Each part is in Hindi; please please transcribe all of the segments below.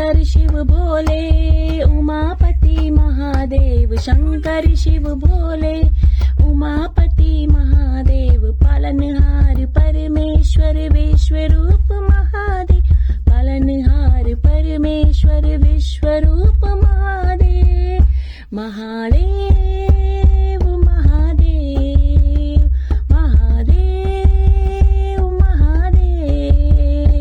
शंकर शिव भोले, उमापति महादेव शंकर शिव भोले, उमापति महादेव, पालनहार परमेश्वर विश्वरूप महादेव, पालनहार परमेश्वर विश्वरूप महादेव, महादेव महादेव महादेव महादेव।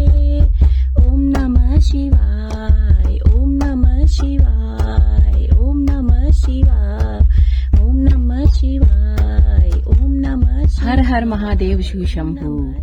ओम नमः शिवाय, ओम नमः शिवाय, ओम नमः शिवाय, ओम नमः शिवाय, ओम नमः शिवाय। हर हर महादेव शिव शंभू।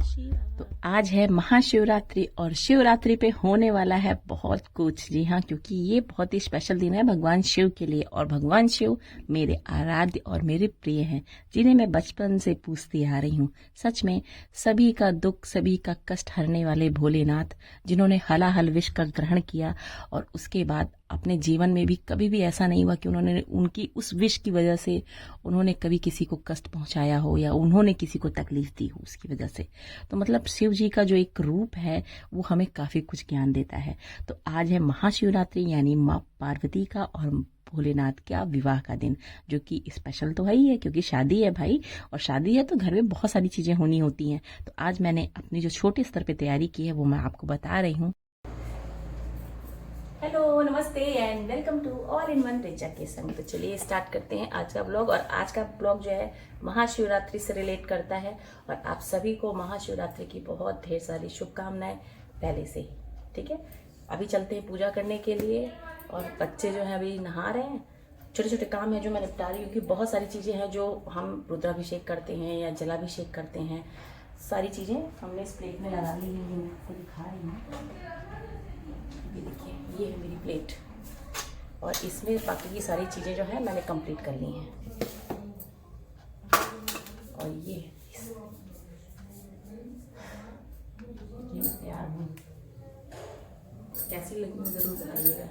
तो आज है महाशिवरात्रि और शिवरात्रि पे होने वाला है बहुत कुछ। जी हाँ, क्योंकि ये बहुत ही स्पेशल दिन है भगवान शिव के लिए, और भगवान शिव मेरे आराध्य और मेरे प्रिय हैं, जिन्हें मैं बचपन से पूजती आ रही हूँ। सच में सभी का दुख, सभी का कष्ट हरने वाले भोलेनाथ, जिन्होंने हलाहल विष का ग्रहण किया और उसके बाद अपने जीवन में भी कभी भी ऐसा नहीं हुआ कि उन्होंने उनकी उस विष की वजह से उन्होंने कभी किसी को कष्ट पहुंचाया हो या उन्होंने किसी को तकलीफ दी हो उसकी वजह से। तो मतलब शिव जी का जो एक रूप है वो हमें काफी कुछ ज्ञान देता है। तो आज है महाशिवरात्रि, यानी माँ पार्वती का और भोलेनाथ का विवाह का दिन, जो कि स्पेशल तो है ही है क्योंकि शादी है भाई, और शादी है तो घर में बहुत सारी चीजें होनी होती हैं। तो आज मैंने अपनी जो छोटे स्तर पे तैयारी की है वो मैं आपको बता रही हूँ। हेलो, नमस्ते and welcome to all in one Richa के संग। तो चलिए स्टार्ट करते हैं आज का ब्लॉग। और आज का ब्लॉग जो है महाशिवरात्रि से रिलेट करता है, और आप सभी को महाशिवरात्रि की बहुत ढेर सारी शुभकामनाएं पहले से ही। ठीक है, अभी चलते हैं पूजा करने के लिए, और बच्चे जो हैं अभी नहा रहे हैं। छोटे छोटे काम है जो मैं निपटा रही हूँ, क्योंकि बहुत सारी चीज़ें हैं जो हम रुद्राभिषेक करते हैं या जलाभिषेक करते हैं। सारी चीज़ें हमने इस प्लेट में लगा ली हैं, मैं आपको दिखा रही हूँ। ये देखिए, ये है मेरी प्लेट, और इसमें बाकी की सारी चीज़ें जो है मैंने कंप्लीट कर ली हैं। और ये तैयार हूँ, कैसी लगी जरूर बताइएगा।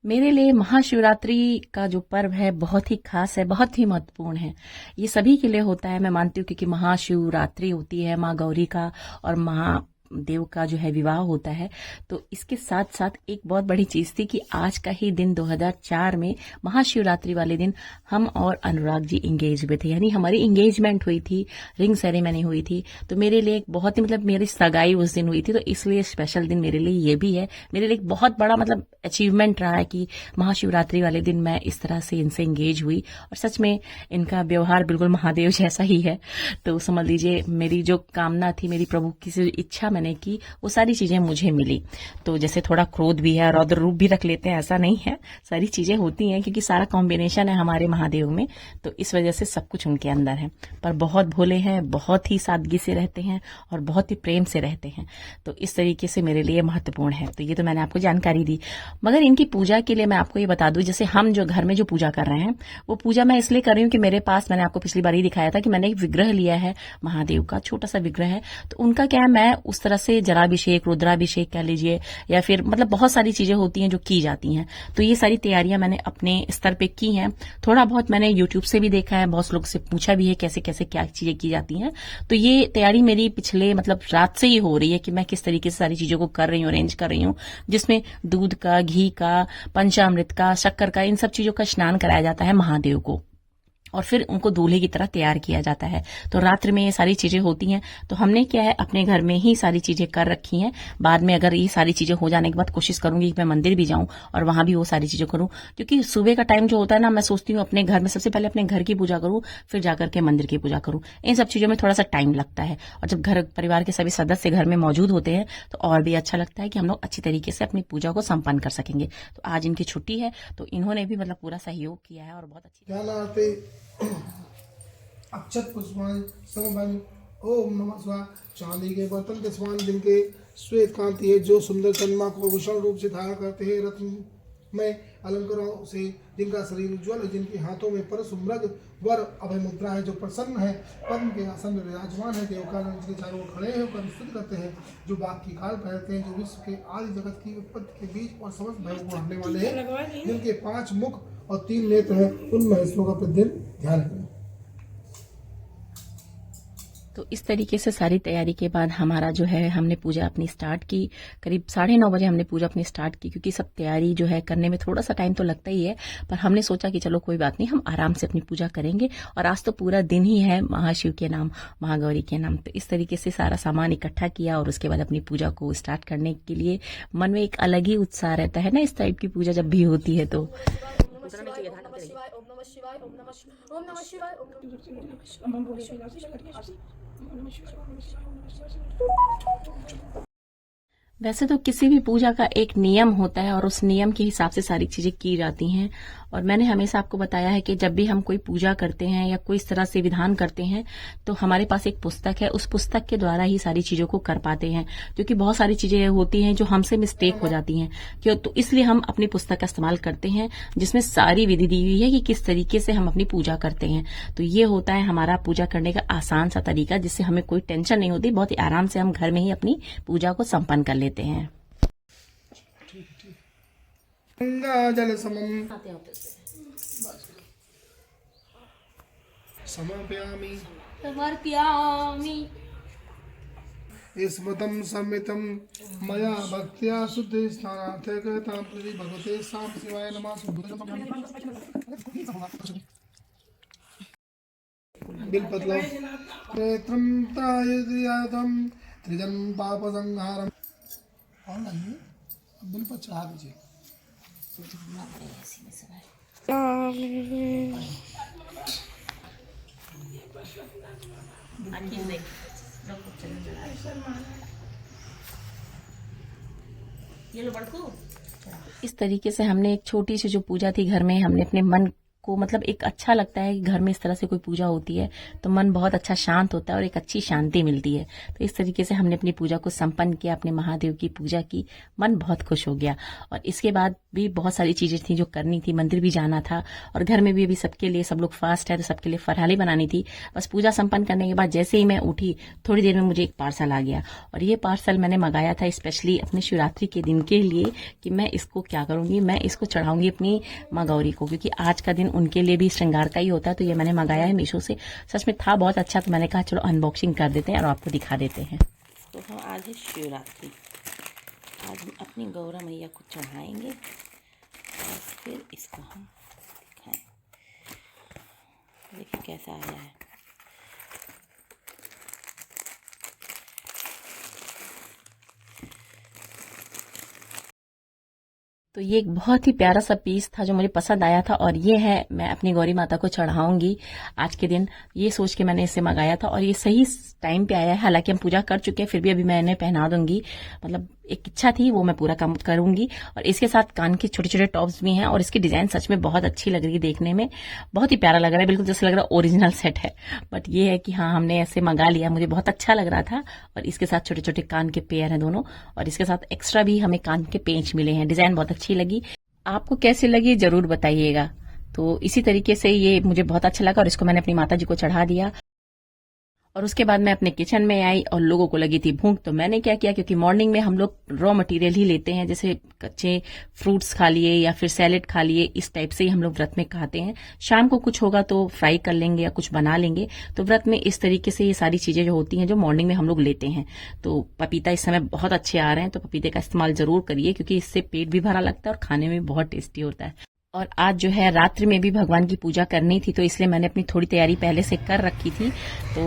मेरे लिए महाशिवरात्रि का जो पर्व है बहुत ही खास है, बहुत ही महत्वपूर्ण है। ये सभी के लिए होता है, मैं मानती हूँ, क्योंकि महाशिवरात्रि होती है माँ गौरी का और महादेव का जो है विवाह होता है। तो इसके साथ साथ एक बहुत बड़ी चीज थी कि आज का ही दिन 2004 में महाशिवरात्रि वाले दिन हम और अनुराग जी इंगेज हुए थे, यानी हमारी इंगेजमेंट हुई थी, रिंग सेरेमनी हुई थी। तो मेरे लिए एक बहुत ही मतलब मेरी सगाई उस दिन हुई थी, तो इसलिए स्पेशल दिन मेरे लिए ये भी है। मेरे लिए एक बहुत बड़ा मतलब अचीवमेंट रहा है कि महाशिवरात्रि वाले दिन मैं इस तरह से इनसे इंगेज हुई, और सच में इनका व्यवहार बिल्कुल महादेव जैसा ही है। तो समझ लीजिए मेरी जो कामना थी, मेरी प्रभु की जो इच्छा मैंने की, वो सारी चीजें मुझे मिली। तो जैसे थोड़ा क्रोध भी है, रौद्र रूप भी रख लेते हैं, ऐसा नहीं है, सारी चीजें होती हैं क्योंकि सारा कॉम्बिनेशन है हमारे महादेव में, तो इस वजह से सब कुछ उनके अंदर है। पर बहुत भोले हैं, बहुत ही सादगी से रहते हैं और बहुत ही प्रेम से रहते हैं। तो इस तरीके से मेरे लिए महत्वपूर्ण है। तो ये तो मैंने आपको जानकारी दी। मगर इनकी पूजा के लिए मैं आपको ये बता दूं, जैसे हम जो घर में जो पूजा कर रहे हैं, वो पूजा मैं इसलिए कर रही हूँ कि मेरे पास, मैंने आपको पिछली बार ही दिखाया था कि मैंने एक विग्रह लिया है महादेव का, छोटा सा विग्रह है। तो उनका क्या है, मैं उस तरह से जलाभिषेक, रुद्राभिषेक कह लीजिए, या फिर मतलब बहुत सारी चीजें होती हैं जो की जाती हैं। तो ये सारी तैयारियां मैंने अपने स्तर पे की हैं। थोड़ा बहुत मैंने यूट्यूब से भी देखा है, बहुत लोग से पूछा भी है कैसे कैसे क्या चीजें की जाती हैं। तो ये तैयारी मेरी पिछले मतलब रात से ही हो रही है कि मैं किस तरीके से सारी चीजों को कर रही हूँ, अरेंज कर रही हूँ, जिसमें दूध का, घी का, पंचामृत का, शक्कर का, इन सब चीजों का स्नान कराया जाता है महादेव को, और फिर उनको दूल्हे की तरह तैयार किया जाता है। तो रात्रि में ये सारी चीजें होती हैं। तो हमने क्या है, अपने घर में ही सारी चीजें कर रखी हैं। बाद में अगर ये सारी चीजें हो जाने के बाद कोशिश करूंगी कि मैं मंदिर भी जाऊं और वहां भी वो सारी चीजें करूं, क्योंकि सुबह का टाइम जो होता है ना, मैं सोचती हूँ अपने घर में सबसे पहले अपने घर की पूजा करूं, फिर जाकर के मंदिर की पूजा करूं। इन सब चीजों में थोड़ा सा टाइम लगता है, और जब घर परिवार के सभी सदस्य घर में मौजूद होते हैं तो और भी अच्छा लगता है कि हम लोग अच्छी तरीके से अपनी पूजा को संपन्न कर सकेंगे। तो आज इनकी छुट्टी है, तो इन्होंने भी मतलब पूरा सहयोग किया है और बहुत अच्छी अक्षत पुष्पान समवन ओम नमः शिवाय। चांदी के बर्तन के समान जिनके श्वेत कांति है, जो सुंदर चंद्रमा को भूषण रूप से धारण करते हैं, रत्न में अलंकारों से जिनका शरीर उज्ज्वल है, जिनके हाथों में परशु मृग वर अभय मुद्रा है, जो प्रसन्न है, पद्म के आसन में विराजमान है, देवकाल जिनके चारों ओर खड़े होकर स्तुति करते हैं, जो बाघ की खाल पहनते हैं, जो विश्व के आदि जगत की उत्पत्ति के बीच और समस्त भयों को हरने वाले हैं, जिनके 5 मुख और 3 नेत्र हैं, उन महेश्वरों का प्रतिदिन ध्यान करें। तो इस तरीके से सारी तैयारी के बाद हमारा जो है हमने पूजा अपनी स्टार्ट की। करीब 9:30 बजे हमने पूजा अपनी स्टार्ट की, क्योंकि सब तैयारी जो है करने में थोड़ा सा टाइम तो लगता ही है, पर हमने सोचा कि चलो कोई बात नहीं, हम आराम से अपनी पूजा करेंगे। और आज तो पूरा दिन ही है महाशिव के नाम, महागौरी के नाम। तो इस तरीके से सारा सामान इकट्ठा किया और उसके बाद अपनी पूजा को स्टार्ट करने के लिए मन में एक अलग ही उत्साह रहता है ना, इस टाइप की पूजा जब भी होती है। तो वैसे तो किसी भी पूजा का एक नियम होता है और उस नियम के हिसाब से सारी चीजें की जाती हैं। और मैंने हमेशा आपको बताया है कि जब भी हम कोई पूजा करते हैं या कोई इस तरह से विधान करते हैं तो हमारे पास एक पुस्तक है, उस पुस्तक के द्वारा ही सारी चीजों को कर पाते हैं, क्योंकि बहुत सारी चीजें होती हैं जो हमसे मिस्टेक हो जाती हैं। क्यों? तो इसलिए हम अपनी पुस्तक का इस्तेमाल करते हैं जिसमें सारी विधि दी हुई है कि किस तरीके से हम अपनी पूजा करते हैं। तो ये होता है हमारा पूजा करने का आसान सा तरीका, जिससे हमें कोई टेंशन नहीं होती, बहुत ही आराम से हम घर में ही अपनी पूजा को संपन्न कर लेते हैं। गंगा जल समम समर्पयामि स्मृतं सम्मितं मया भक्त्या शुद्धि स्नानार्थे कृतां प्रति भगवते साम शिवाय नमः। बिल्पत्रं नेत्रं तायद्रियातं त्रिजन्म पाप संहारम। और लाइए बिल्पत्र चढ़ा दीजिए। इस तरीके से हमने एक छोटी सी जो पूजा थी घर में, हमने अपने मन को मतलब एक अच्छा लगता है कि घर में इस तरह से कोई पूजा होती है तो मन बहुत अच्छा शांत होता है और एक अच्छी शांति मिलती है। तो इस तरीके से हमने अपनी पूजा को संपन्न किया, अपने महादेव की पूजा की, मन बहुत खुश हो गया। और इसके बाद भी बहुत सारी चीजें थी जो करनी थी, मंदिर भी जाना था और घर में भी अभी सबके लिए, सब लोग फास्ट है तो सबके लिए फरहाली बनानी थी। बस पूजा संपन्न करने के बाद जैसे ही मैं उठी थोड़ी देर में मुझे एक पार्सल आ गया और ये पार्सल मैंने मंगाया था स्पेशली अपने शिवरात्रि के दिन के लिए कि मैं इसको क्या करूंगी, मैं इसको चढ़ाऊंगी अपनी माँ गौरी को, क्योंकि आज का दिन उनके लिए भी श्रृंगार का ही होता है। तो ये मैंने मंगाया है मीशो से, सच में था बहुत अच्छा, तो मैंने कहा चलो अनबॉक्सिंग कर देते हैं और आपको दिखा देते हैं। तो हम आज है शिवरात्रि, आज हम अपनी गौरा मैया को चढ़ाएंगे और फिर इसको हम दिखाएं। देखिए कैसा आया है। तो ये एक बहुत ही प्यारा सा पीस था जो मुझे पसंद आया था और ये है मैं अपनी गौरी माता को चढ़ाऊंगी आज के दिन, ये सोच के मैंने इसे मंगाया था और ये सही टाइम पे आया है। हालांकि हम पूजा कर चुके हैं फिर भी अभी मैं इन्हें पहना दूंगी, मतलब एक इच्छा थी वो मैं पूरा काम करूंगी। और इसके साथ कान के छोटे छोटे टॉप्स भी हैं और इसकी डिजाइन सच में बहुत अच्छी लग रही है, देखने में बहुत ही प्यारा लग रहा है, बिल्कुल जैसे लग रहा है ओरिजिनल सेट है। बट ये है कि हाँ हमने ऐसे मंगा लिया, मुझे बहुत अच्छा लग रहा था। और इसके साथ छोटे छोटे कान के पेयर हैं दोनों और इसके साथ एक्स्ट्रा भी हमें कान के पेंच मिले हैं। डिजाइन बहुत अच्छी लगी, आपको कैसी लगी जरूर बताइएगा। तो इसी तरीके से ये मुझे बहुत अच्छा लगा और इसको मैंने अपनी माता जी को चढ़ा दिया। और उसके बाद मैं अपने किचन में आई और लोगों को लगी थी भूख, तो मैंने क्या किया, क्योंकि मॉर्निंग में हम लोग रॉ मटेरियल ही लेते हैं, जैसे कच्चे फ्रूट्स खा लिए या फिर सैलेड खा लिए, इस टाइप से ही हम लोग व्रत में खाते हैं। शाम को कुछ होगा तो फ्राई कर लेंगे या कुछ बना लेंगे। तो व्रत में इस तरीके से ये सारी चीजें जो होती हैं जो मॉर्निंग में हम लोग लेते हैं। तो पपीता इस समय बहुत अच्छे आ रहे हैं, तो पपीते का इस्तेमाल जरूर करिए, क्योंकि इससे पेट भी भरा लगता है और खाने में बहुत टेस्टी होता है। और आज जो है रात्रि में भी भगवान की पूजा करनी थी, तो इसलिए मैंने अपनी थोड़ी तैयारी पहले से कर रखी थी। तो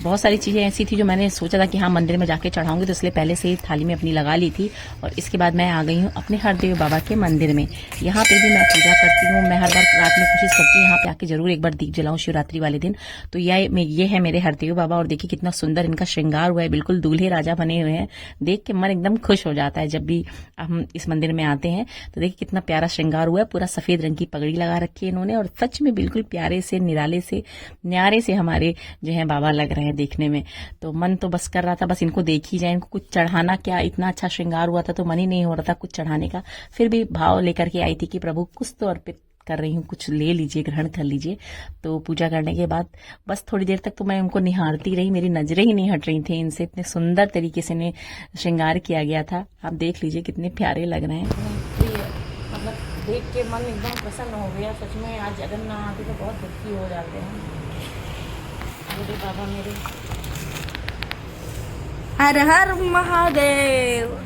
बहुत सारी चीजें ऐसी थी जो मैंने सोचा था कि हाँ मंदिर में जाके चढ़ाऊंगी, तो इसलिए पहले से ही थाली में अपनी लगा ली थी। और इसके बाद मैं आ गई हूँ अपने हरदेव बाबा के मंदिर में। यहाँ पे भी मैं पूजा करती हूँ, मैं हर बार रात में कोशिश करती हूँ यहाँ पे आके जरूर एक बार दीप जलाऊं शिवरात्रि वाले दिन। तो ये है मेरे हरदेव बाबा और देखिए कितना सुंदर इनका श्रृंगार हुआ है, बिल्कुल दूल्हे राजा बने हुए हैं। देख के मन एकदम खुश हो जाता है जब भी हम इस मंदिर में आते हैं। तो देखिए कितना प्यारा श्रृंगार हुआ है, पूरा सफेद रंग की पगड़ी लगा रखी है इन्होंने और सच में बिल्कुल प्यारे से निराले से न्यारे से हमारे जो है बाबा लग रहे हैं देखने में। तो मन तो बस कर रहा था बस इनको देख ही जाए, इनको कुछ चढ़ाना क्या, इतना अच्छा श्रृंगार हुआ था तो मन ही नहीं हो रहा था कुछ चढ़ाने का। फिर भी भाव लेकर के आई थी कि प्रभु कुछ तो अर्पित कर रही हूँ, कुछ ले लीजिए, ग्रहण कर लीजिए। तो पूजा करने के बाद बस थोड़ी देर तक तो मैं उनको निहारती रही, मेरी नजरें ही नहीं हट रही थी इनसे, इतने सुंदर तरीके से इन्हें श्रृंगार किया गया था। आप देख लीजिए कितने प्यारे लग रहे हैं। मतलब देख के मन एकदम प्रसन्न हो गया सच में। आज अगर ना आते तो बहुत दुखी हो जाते हैं। मेरे बाबा मेरे हर हर महादेव।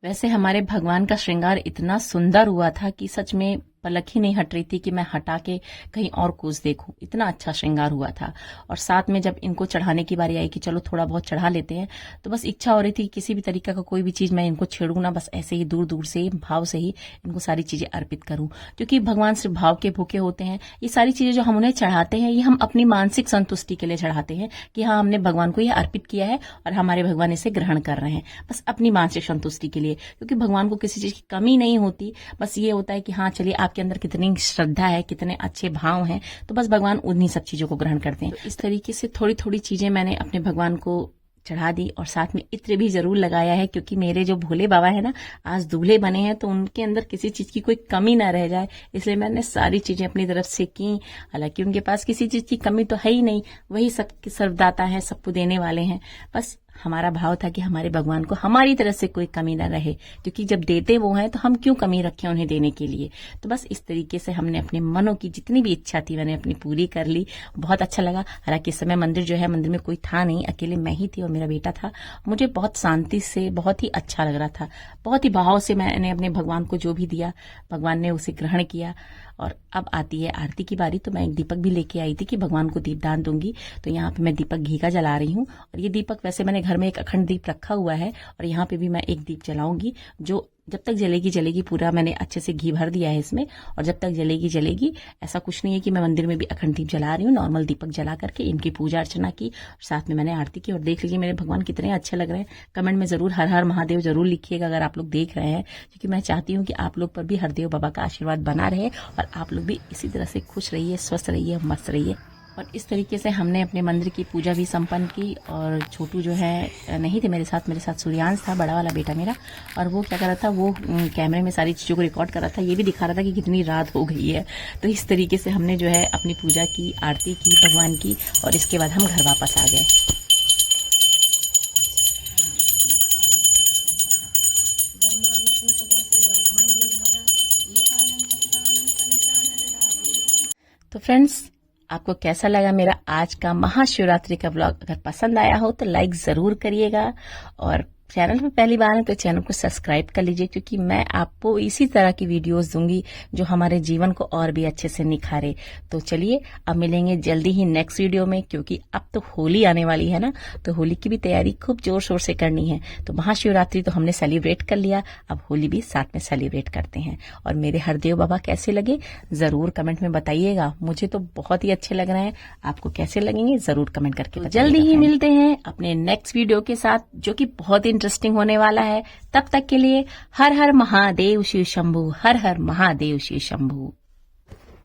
वैसे हमारे भगवान का श्रृंगार इतना सुंदर हुआ था कि सच में पलक ही नहीं हट रही थी कि मैं हटा के कहीं और कुछ देखूं। इतना अच्छा श्रृंगार हुआ था। और साथ में जब इनको चढ़ाने की बारी आई कि चलो थोड़ा बहुत चढ़ा लेते हैं, तो बस इच्छा हो रही थी किसी भी तरीका का कोई भी चीज मैं इनको छेड़ूं ना, बस ऐसे ही दूर दूर से भाव से ही इनको सारी चीजें अर्पित करूं। क्योंकि भगवान सिर्फ भाव के भूखे होते हैं। ये सारी चीजें जो हम उन्हें चढ़ाते हैं, ये हम अपनी मानसिक संतुष्टि के लिए चढ़ाते हैं कि हाँ, हमने भगवान को यह अर्पित किया है और हमारे भगवान इसे ग्रहण कर रहे हैं, बस अपनी मानसिक संतुष्टि के लिए। क्योंकि भगवान को किसी चीज की कमी नहीं होती। बस ये होता है कि हाँ चलिए, आपके अंदर कितनी श्रद्धा है, कितने अच्छे भाव हैं, तो बस भगवान उन्हीं सब चीजों को ग्रहण करते हैं। तो इस तरीके से थोड़ी थोड़ी चीजें मैंने अपने भगवान को चढ़ा दी और साथ में इत्र भी जरूर लगाया है। क्योंकि मेरे जो भोले बाबा है ना, आज दूल्हे बने हैं, तो उनके अंदर किसी चीज की कोई कमी ना रह जाए, इसलिए मैंने सारी चीजें अपनी तरफ से की। हालांकि उनके पास किसी चीज की कमी तो है ही नहीं, वही सब सर्वदाता है, सबको देने वाले हैं। बस हमारा भाव था कि हमारे भगवान को हमारी तरफ से कोई कमी ना रहे, क्योंकि जब देते वो हैं तो हम क्यों कमी रखें उन्हें देने के लिए। तो बस इस तरीके से हमने अपने मनों की जितनी भी इच्छा थी मैंने अपनी पूरी कर ली। बहुत अच्छा लगा। हालांकि इस समय मंदिर जो है, मंदिर में कोई था नहीं, अकेले मैं ही थी और मेरा बेटा था। मुझे बहुत शांति से, बहुत ही अच्छा लग रहा था। बहुत ही भाव से मैंने अपने भगवान को जो भी दिया, भगवान ने उसे ग्रहण किया। और अब आती है आरती की बारी, तो मैं एक दीपक भी लेके आई थी कि भगवान को दीपदान दूंगी। तो यहाँ पे मैं दीपक घी का जला रही हूँ। और ये दीपक, वैसे मैंने घर में एक अखंड दीप रखा हुआ है और यहाँ पे भी मैं एक दीप जलाऊंगी, जो जब तक जलेगी जलेगी। पूरा मैंने अच्छे से घी भर दिया है इसमें, और जब तक जलेगी जलेगी। ऐसा कुछ नहीं है कि मैं मंदिर में भी अखंड दीप जला रही हूँ। नॉर्मल दीपक जला करके इनकी पूजा अर्चना की, और साथ में मैंने आरती की। और देख लीजिए मेरे भगवान कितने अच्छे लग रहे हैं। कमेंट में जरूर हर हर महादेव जरूर लिखिएगा अगर आप लोग देख रहे हैं, क्योंकि मैं चाहती हूँ कि आप लोग पर भी हरदेव बाबा का आशीर्वाद बना रहे और आप लोग भी इसी तरह से खुश रहिए, स्वस्थ रहिए, मस्त रहिए। और इस तरीके से हमने अपने मंदिर की पूजा भी संपन्न की। और छोटू जो है नहीं थे मेरे साथ सूर्यांश था, बड़ा वाला बेटा मेरा। और वो क्या कर रहा था, वो कैमरे में सारी चीज़ों को रिकॉर्ड कर रहा था, ये भी दिखा रहा था कि कितनी रात हो गई है। तो इस तरीके से हमने जो है अपनी पूजा की, आरती की भगवान की, और इसके बाद हम घर वापस आ गए। तो फ्रेंड्स, आपको कैसा लगा मेरा आज का महाशिवरात्रि का ब्लॉग? अगर पसंद आया हो तो लाइक जरूर करिएगा, और चैनल पर पहली बार है तो चैनल को सब्सक्राइब कर लीजिए, क्योंकि मैं आपको इसी तरह की वीडियोस दूंगी जो हमारे जीवन को और भी अच्छे से निखारे। तो चलिए, अब मिलेंगे जल्दी ही नेक्स्ट वीडियो में, क्योंकि अब तो होली आने वाली है ना, तो होली की भी तैयारी खूब जोर शोर से करनी है। तो महाशिवरात्रि तो हमने सेलिब्रेट कर लिया, अब होली भी साथ में सेलिब्रेट करते हैं। और मेरे हरदेव बाबा कैसे लगे जरूर कमेंट में बताइएगा। मुझे तो बहुत ही अच्छे लग रहे हैं, आपको कैसे लगेंगे जरूर कमेंट करके बताइएगा। जल्दी ही मिलते हैं अपने नेक्स्ट वीडियो के साथ, जो कि बहुत इंटरेस्टिंग होने वाला है। तब तक के लिए हर हर महादेव शिव शंभू, हर हर महादेव शिव शंभू।